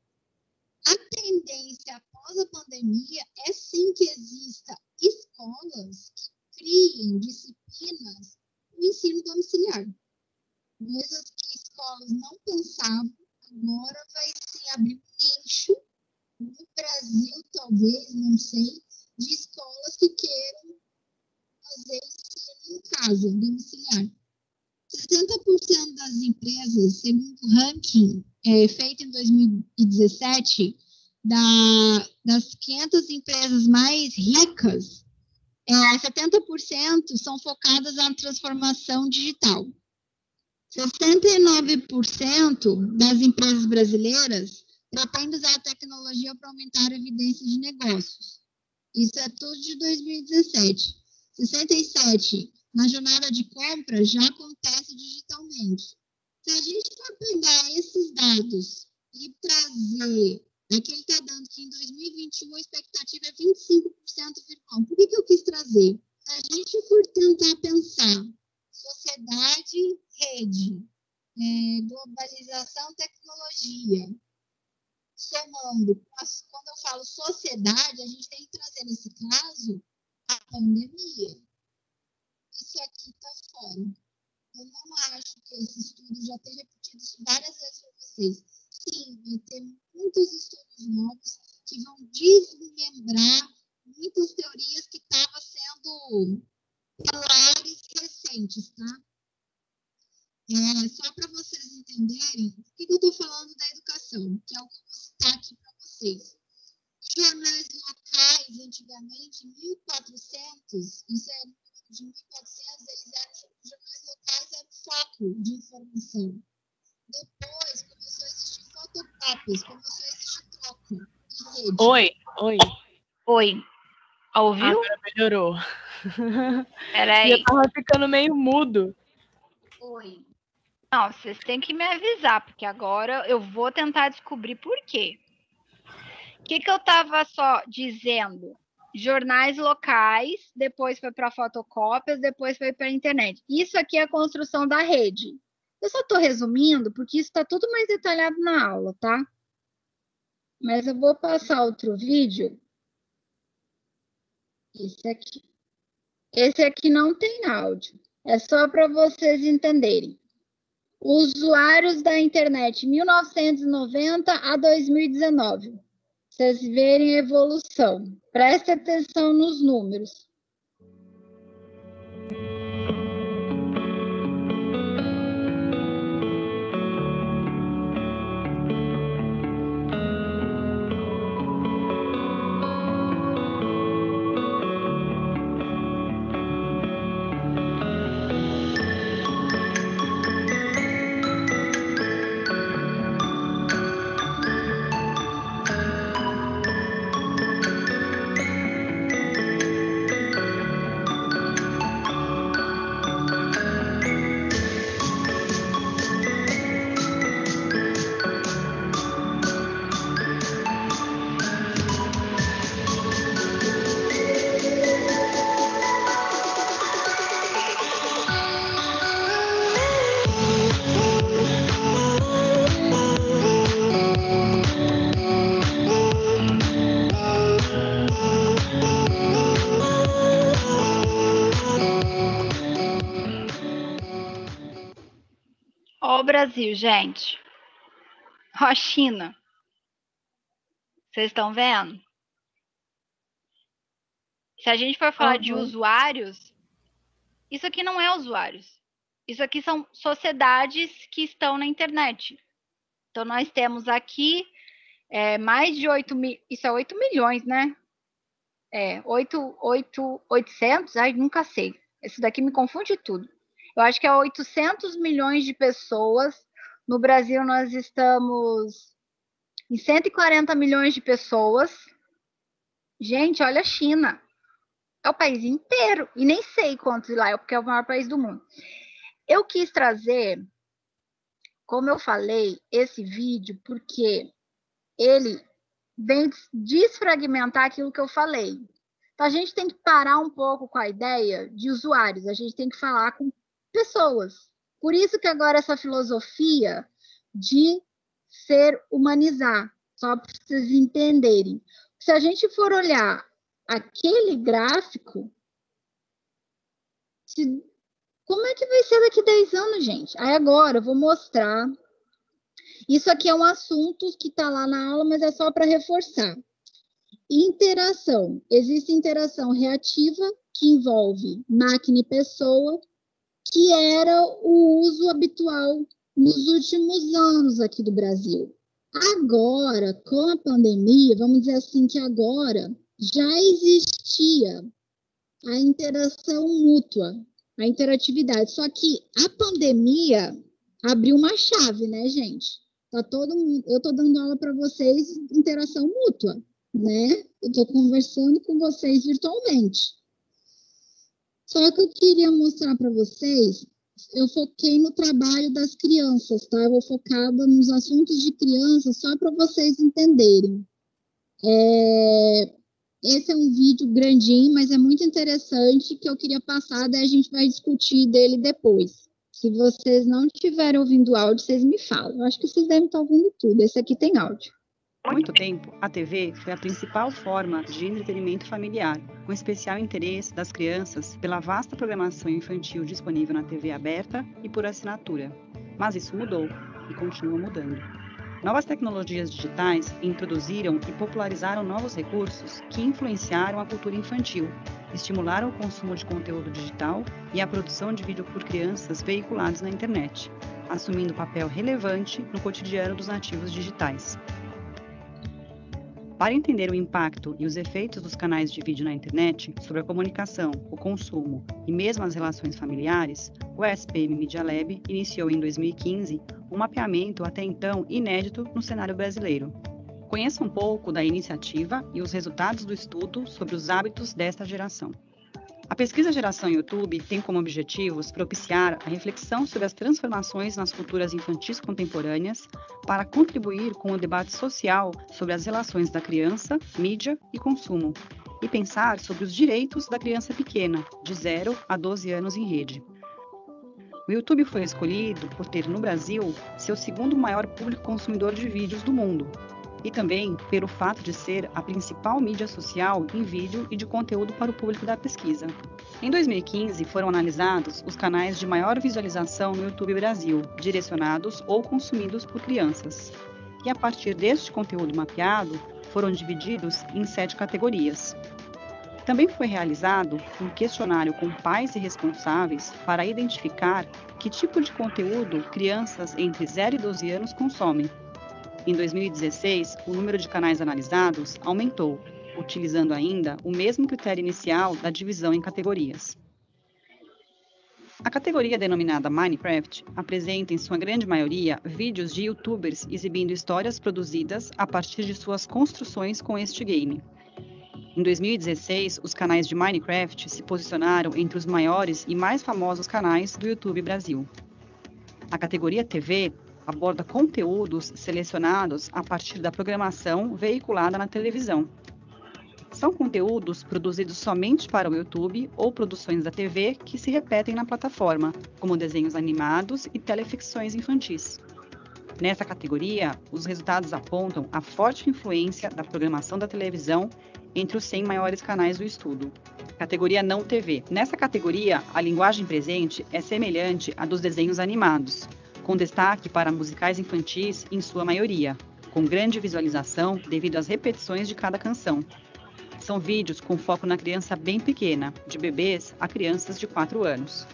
A tendência após a pandemia é sim que exista escolas que criem disciplinas no ensino domiciliar. Coisas que escolas não pensavam, agora vai se abrir um nicho, no Brasil talvez, não sei, de escolas que queiram casa, domiciliar. 60% das empresas, segundo o ranking feito em 2017, das 500 empresas mais ricas, 70% são focadas na transformação digital. 69% das empresas brasileiras pretendem usar a tecnologia para aumentar a evidência de negócios. Isso é tudo de 2017. 67%, na jornada de compra, já acontece digitalmente. Se a gente for pegar esses dados e trazer, aqui ele está dando que em 2021 a expectativa é 25% virtual. Por que eu quis trazer? Se a gente for tentar pensar sociedade, rede, globalização, tecnologia, somando, quando eu falo sociedade, a gente tem que trazer, nesse caso, a pandemia. Isso aqui está fora. Eu não acho que esse estudo já tenha repetido isso várias vezes para vocês. Sim, vai ter muitos estudos novos que vão desmembrar muitas teorias que estavam sendo pilares recentes, tá? Só para vocês entenderem por que eu estou falando da educação, que é o que eu vou citar aqui para vocês. Jornais locais, antigamente, 1.400, isso é de 1.400, os jornais locais eram foco de informação. Depois começou a existir fotocópias, começou a existir troca em rede. Oi. Ouviu? Agora melhorou. Peraí. Eu tava ficando meio mudo. Oi. Não, vocês têm que me avisar, porque agora eu vou tentar descobrir por quê. O que eu estava só dizendo? Jornais locais, depois foi para fotocópias, depois foi para a internet. Isso aqui é a construção da rede. Eu só estou resumindo, porque isso está tudo mais detalhado na aula, tá? Mas eu vou passar outro vídeo. Esse aqui não tem áudio. É só para vocês entenderem. Usuários da internet, 1990 a 2019. Vocês verem a evolução. Preste atenção nos números. Ó o Brasil, gente. Ó a China. Vocês estão vendo? Se a gente for falar de usuários, isso aqui não é usuários. Isso aqui são sociedades que estão na internet. Então, nós temos aqui mais de 8 mil... Isso é 8 milhões, né? 800? Ai, nunca sei. Esse daqui me confunde tudo. Eu acho que é 800 milhões de pessoas. No Brasil, nós estamos em 140 milhões de pessoas. Gente, olha a China. É o país inteiro. E nem sei quantos lá é, porque é o maior país do mundo. Eu quis trazer, como eu falei, esse vídeo, porque ele vem desfragmentar aquilo que eu falei. Então, a gente tem que parar um pouco com a ideia de usuários. A gente tem que falar com pessoas. Por isso que agora essa filosofia de ser humanizar, só para vocês entenderem. Se a gente for olhar aquele gráfico, como é que vai ser daqui a 10 anos, gente? Aí agora eu vou mostrar. Isso aqui é um assunto que está lá na aula, mas é só para reforçar. Interação. Existe interação reativa, que envolve máquina e pessoa, que era o uso habitual nos últimos anos aqui do Brasil. Agora, com a pandemia, vamos dizer assim que agora já existia a interação mútua, a interatividade. Só que a pandemia abriu uma chave, né, gente? Tá todo mundo, eu estou dando aula para vocês, interação mútua, né? Eu estou conversando com vocês virtualmente. Só que eu queria mostrar para vocês, eu foquei no trabalho das crianças, tá? Eu vou focada nos assuntos de crianças, só para vocês entenderem. Esse é um vídeo grandinho, mas é muito interessante, que eu queria passar, daí a gente vai discutir dele depois. Se vocês não estiverem ouvindo áudio, vocês me falam. Eu acho que vocês devem estar ouvindo tudo. Esse aqui tem áudio. Há muito tempo, a TV foi a principal forma de entretenimento familiar, com especial interesse das crianças pela vasta programação infantil disponível na TV aberta e por assinatura. Mas isso mudou e continua mudando. Novas tecnologias digitais introduziram e popularizaram novos recursos que influenciaram a cultura infantil, estimularam o consumo de conteúdo digital e a produção de vídeo por crianças veiculados na internet, assumindo papel relevante no cotidiano dos nativos digitais. Para entender o impacto e os efeitos dos canais de vídeo na internet sobre a comunicação, o consumo e mesmo as relações familiares, o SPM Media Lab iniciou em 2015 um mapeamento até então inédito no cenário brasileiro. Conheça um pouco da iniciativa e os resultados do estudo sobre os hábitos desta geração. A pesquisa Geração YouTube tem como objetivos propiciar a reflexão sobre as transformações nas culturas infantis contemporâneas para contribuir com o debate social sobre as relações da criança, mídia e consumo, e pensar sobre os direitos da criança pequena, de 0 a 12 anos em rede. O YouTube foi escolhido por ter no Brasil seu segundo maior público consumidor de vídeos do mundo, e também pelo fato de ser a principal mídia social em vídeo e de conteúdo para o público da pesquisa. Em 2015, foram analisados os canais de maior visualização no YouTube Brasil, direcionados ou consumidos por crianças. E a partir deste conteúdo mapeado, foram divididos em 7 categorias. Também foi realizado um questionário com pais e responsáveis para identificar que tipo de conteúdo crianças entre 0 e 12 anos consomem. Em 2016, o número de canais analisados aumentou, utilizando ainda o mesmo critério inicial da divisão em categorias. A categoria denominada Minecraft apresenta, em sua grande maioria, vídeos de youtubers exibindo histórias produzidas a partir de suas construções com este game. Em 2016, os canais de Minecraft se posicionaram entre os maiores e mais famosos canais do YouTube Brasil. A categoria TV aborda conteúdos selecionados a partir da programação veiculada na televisão. São conteúdos produzidos somente para o YouTube ou produções da TV que se repetem na plataforma, como desenhos animados e teleficções infantis. Nessa categoria, os resultados apontam a forte influência da programação da televisão entre os 100 maiores canais do estudo. Categoria não TV. Nessa categoria, a linguagem presente é semelhante à dos desenhos animados, com destaque para musicais infantis em sua maioria, com grande visualização devido às repetições de cada canção. São vídeos com foco na criança bem pequena, de bebês a crianças de 4 anos.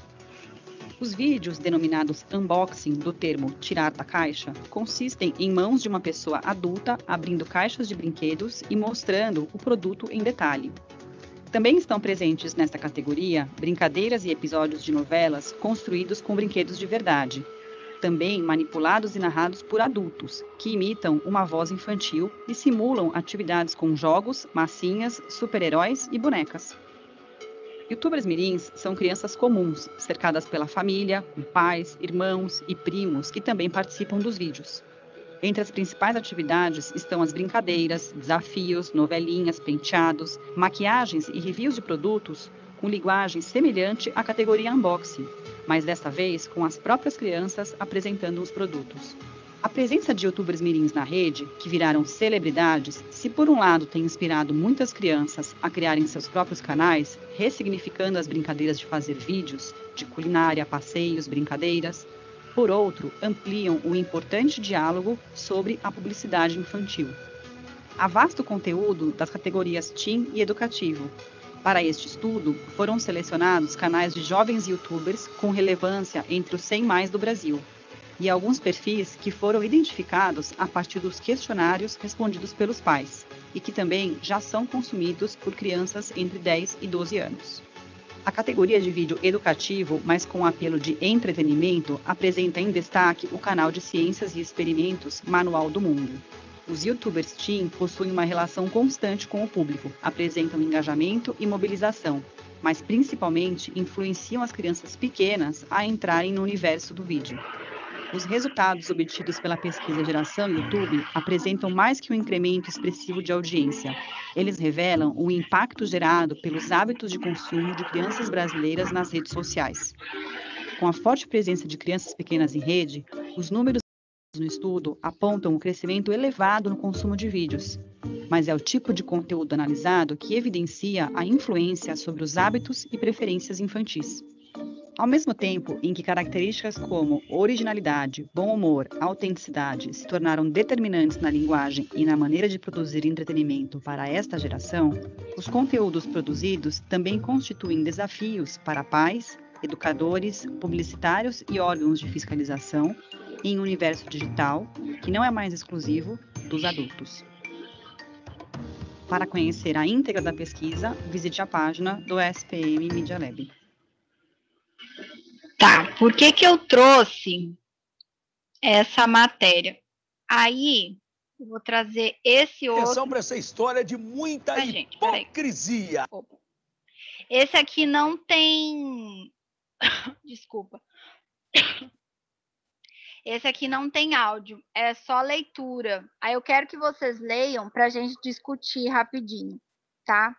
Os vídeos denominados unboxing, do termo tirar da caixa, consistem em mãos de uma pessoa adulta abrindo caixas de brinquedos e mostrando o produto em detalhe. Também estão presentes nesta categoria brincadeiras e episódios de novelas construídos com brinquedos de verdade, também manipulados e narrados por adultos, que imitam uma voz infantil e simulam atividades com jogos, massinhas, super-heróis e bonecas. Youtubers mirins são crianças comuns, cercadas pela família, com pais, irmãos e primos que também participam dos vídeos. Entre as principais atividades estão as brincadeiras, desafios, novelinhas, penteados, maquiagens e reviews de produtos com linguagem semelhante à categoria unboxing, mas desta vez com as próprias crianças apresentando os produtos. A presença de youtubers mirins na rede, que viraram celebridades, se por um lado tem inspirado muitas crianças a criarem seus próprios canais, ressignificando as brincadeiras de fazer vídeos, de culinária, passeios, brincadeiras, por outro, ampliam o importante diálogo sobre a publicidade infantil. Há vasto conteúdo das categorias Teen e Educativo, Para este estudo, foram selecionados canais de jovens youtubers com relevância entre os 100 mais do Brasil, e alguns perfis que foram identificados a partir dos questionários respondidos pelos pais, e que também já são consumidos por crianças entre 10 e 12 anos. A categoria de vídeo educativo, mas com apelo de entretenimento, apresenta em destaque o canal de ciências e experimentos Manual do Mundo. Os youtubers teen possuem uma relação constante com o público, apresentam engajamento e mobilização, mas principalmente influenciam as crianças pequenas a entrarem no universo do vídeo. Os resultados obtidos pela pesquisa Geração YouTube apresentam mais que um incremento expressivo de audiência. Eles revelam o impacto gerado pelos hábitos de consumo de crianças brasileiras nas redes sociais. Com a forte presença de crianças pequenas em rede, os números no estudo apontam um crescimento elevado no consumo de vídeos, mas é o tipo de conteúdo analisado que evidencia a influência sobre os hábitos e preferências infantis. Ao mesmo tempo em que características como originalidade, bom humor, autenticidade se tornaram determinantes na linguagem e na maneira de produzir entretenimento para esta geração, os conteúdos produzidos também constituem desafios para pais, educadores, publicitários e órgãos de fiscalização em um universo digital que não é mais exclusivo dos adultos. Para conhecer a íntegra da pesquisa, visite a página do SPM Media Lab. Tá, por que eu trouxe essa matéria? Aí, eu vou trazer esse outro... Atenção para essa história de muita hipocrisia. Esse aqui não tem... Desculpa. Esse aqui não tem áudio, é só leitura. Aí eu quero que vocês leiam para a gente discutir rapidinho, tá?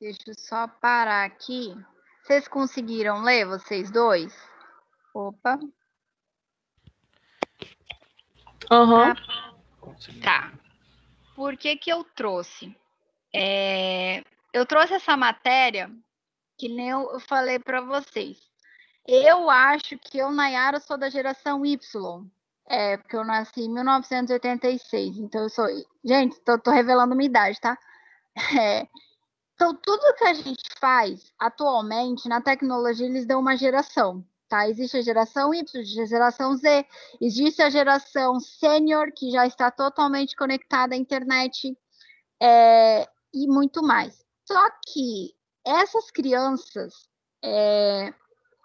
Deixa eu só parar aqui. Vocês conseguiram ler, vocês dois? Opa. Aham. Tá. Por que eu trouxe? Eu trouxe essa matéria que nem eu falei para vocês. Eu acho que eu, Nayara, sou da geração Y. Porque eu nasci em 1986. Então eu sou... Gente, tô revelando minha idade, tá? Então, tudo que a gente faz atualmente na tecnologia, eles dão uma geração, tá? Existe a geração Y, existe a geração Z, existe a geração sênior, que já está totalmente conectada à internet, e muito mais. Só que essas crianças, é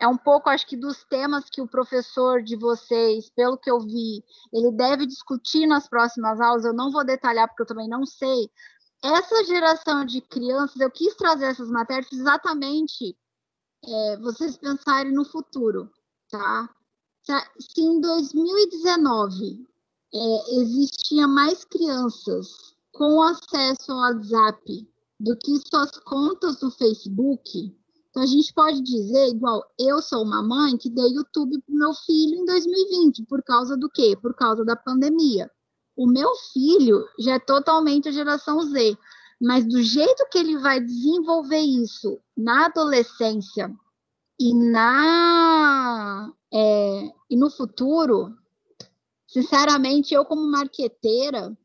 um pouco, acho que, dos temas que o professor de vocês, pelo que eu vi, ele deve discutir nas próximas aulas. Eu não vou detalhar, porque eu também não sei. Essa geração de crianças, eu quis trazer essas matérias exatamente vocês pensarem no futuro, tá? Se em 2019 existia mais crianças com acesso ao WhatsApp do que suas contas no Facebook, então a gente pode dizer, igual eu sou uma mãe que dei YouTube para o meu filho em 2020, por causa do quê? Por causa da pandemia. O meu filho já é totalmente a geração Z, mas do jeito que ele vai desenvolver isso na adolescência e no futuro, Sinceramente, eu como marqueteira,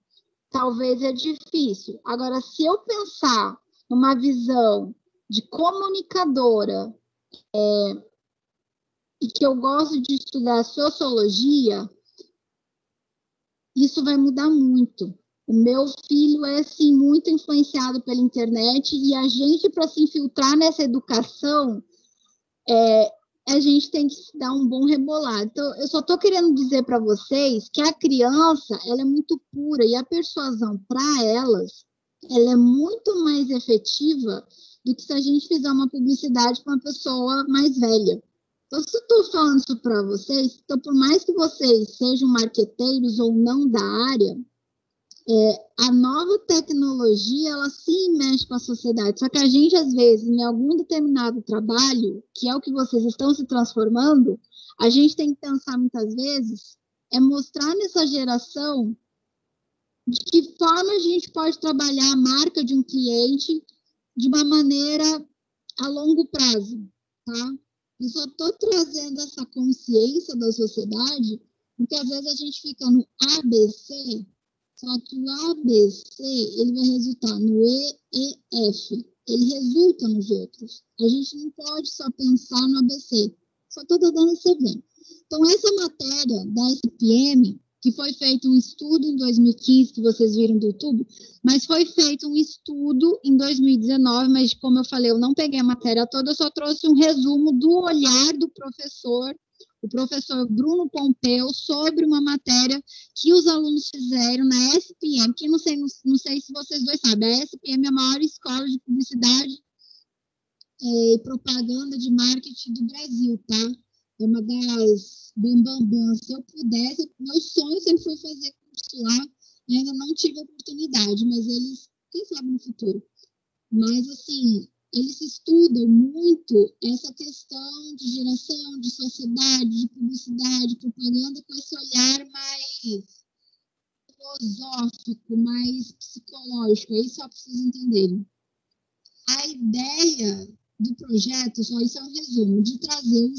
talvez é difícil. Agora, se eu pensar numa visão de comunicadora e que eu gosto de estudar sociologia, isso vai mudar muito. O meu filho é, assim, muito influenciado pela internet e a gente, para se infiltrar nessa educação, a gente tem que dar um bom rebolado. Então, eu só estou querendo dizer para vocês que a criança, ela é muito pura e a persuasão para elas, ela é muito mais efetiva do que se a gente fizer uma publicidade para uma pessoa mais velha. Então, se eu estou falando isso para vocês, então, por mais que vocês sejam marqueteiros ou não da área, a nova tecnologia, ela sim mexe com a sociedade. Só que a gente, às vezes, em algum determinado trabalho, que é o que vocês estão se transformando, a gente tem que pensar, muitas vezes, mostrar nessa geração de que forma a gente pode trabalhar a marca de um cliente de uma maneira a longo prazo, tá? Eu só estou trazendo essa consciência da sociedade, porque às vezes a gente fica no ABC, só que o ABC, ele vai resultar no E, E, F. Ele resulta nos outros. A gente não pode só pensar no ABC. Só estou dando esse exemplo. Então, essa matéria da SPM, que foi feito um estudo em 2015, que vocês viram do YouTube, mas foi feito um estudo em 2019, mas como eu falei, eu não peguei a matéria toda, eu só trouxe um resumo do olhar do professor, o professor Bruno Pompeu, sobre uma matéria que os alunos fizeram na SPM, que não sei se vocês dois sabem, a SPM é a maior escola de publicidade e propaganda de marketing do Brasil, tá? É uma das bambambam. Se eu pudesse, meu sonho sempre foi fazer curso lá, e ainda não tive a oportunidade, mas eles, quem sabe no futuro. Mas, assim, eles estudam muito essa questão de geração, de sociedade, de publicidade, propaganda, com esse olhar mais filosófico, mais psicológico. Aí só preciso entender. A ideia do projeto, só isso é um resumo, de trazer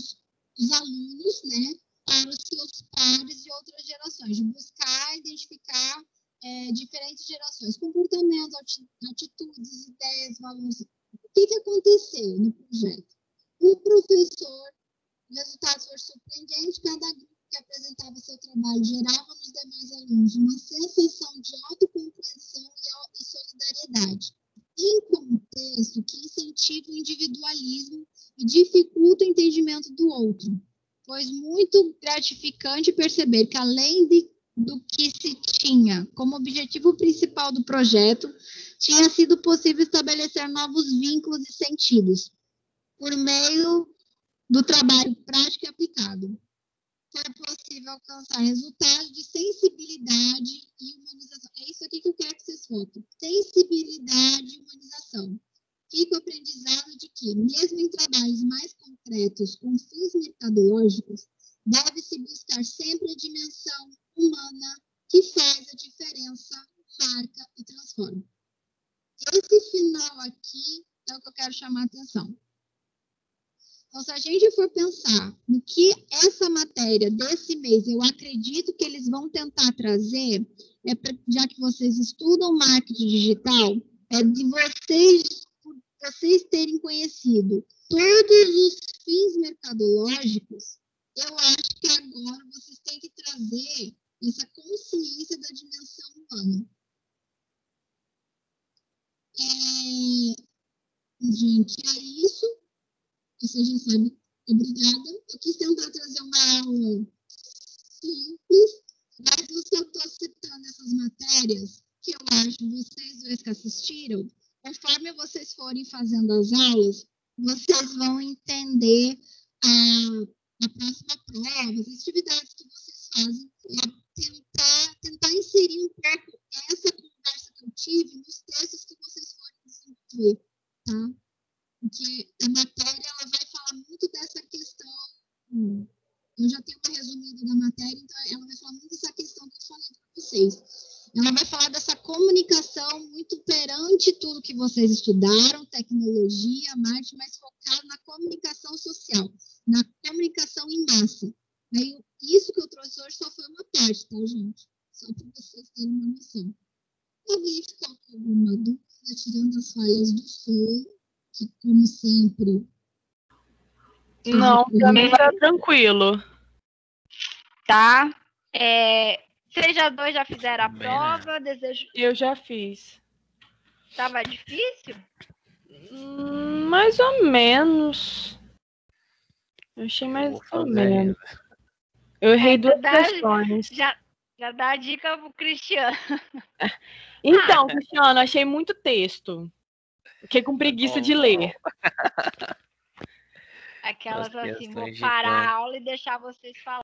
os alunos, né, para os seus pares e outras gerações, de buscar identificar diferentes gerações, comportamentos, atitudes, ideias, valores. O que aconteceu no projeto? O professor, os resultados foram surpreendentes, cada grupo que apresentava seu trabalho gerava nos demais alunos uma sensação de autocompreensão e solidariedade, em contexto que incentiva o individualismo e dificulta o entendimento do outro, pois muito gratificante perceber que, além do que se tinha como objetivo principal do projeto, tinha sido possível estabelecer novos vínculos e sentidos, por meio do trabalho prático e aplicado. Foi possível alcançar resultados de sensibilidade e humanização. É isso aqui que eu quero que vocês foquem. Sensibilidade e humanização. Fica o aprendizado de que, mesmo em trabalhos mais concretos, com fins mercadológicos, deve-se buscar sempre a dimensão humana que faz a diferença, marca e transforma. Esse final aqui é o que eu quero chamar a atenção. Então, se a gente for pensar no que essa matéria desse mês, eu acredito que eles vão tentar trazer, já que vocês estudam marketing digital, é de vocês terem conhecido todos os fins mercadológicos. Eu acho que agora vocês têm que trazer essa consciência da dimensão humana. Gente, é isso. Você já sabe. Obrigada. Eu quis tentar trazer uma aula simples, mas eu estou citando essas matérias que eu acho que vocês dois que assistiram, conforme vocês forem fazendo as aulas, vocês vão entender a próxima prova, as atividades que vocês fazem, tentar inserir um pouco essa conversa que eu tive nos textos que vocês forem desenvolver, tá? Porque a matéria ela vai falar muito dessa questão. Eu já tenho uma resumida da matéria, então ela vai falar muito dessa questão que eu falei para vocês. Ela vai falar dessa comunicação muito perante tudo que vocês estudaram, tecnologia, marketing, mas focado na comunicação social, na comunicação em massa. Aí, isso que eu trouxe hoje só foi uma parte, tá, gente? Só para vocês terem uma noção. Alguém ficou com alguma dúvida, tirando as falhas do som, que, como sempre... Não, pra mim tá tranquilo. Tá. Vocês já fizeram a prova? Desejo... Eu já fiz. Tava difícil? Mais ou menos. Eu achei mais ou menos. Eu errei 2 questões. Já dá a dica pro Cristiano. Então, Cristiano, achei muito texto. Fiquei com preguiça de ler. Aquelas assim, vou parar a aula e deixar vocês falar.